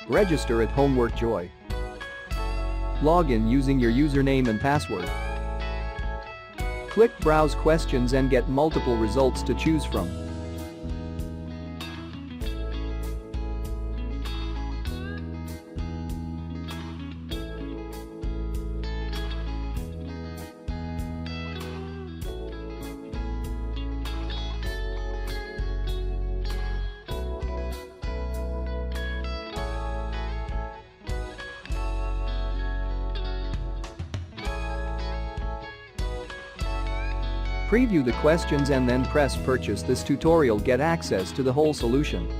Register at Homework Joy. Log in using your username and password. Click Browse Questions and get multiple results to choose from. Preview the questions and then press Purchase. This tutorial get access to the whole solution.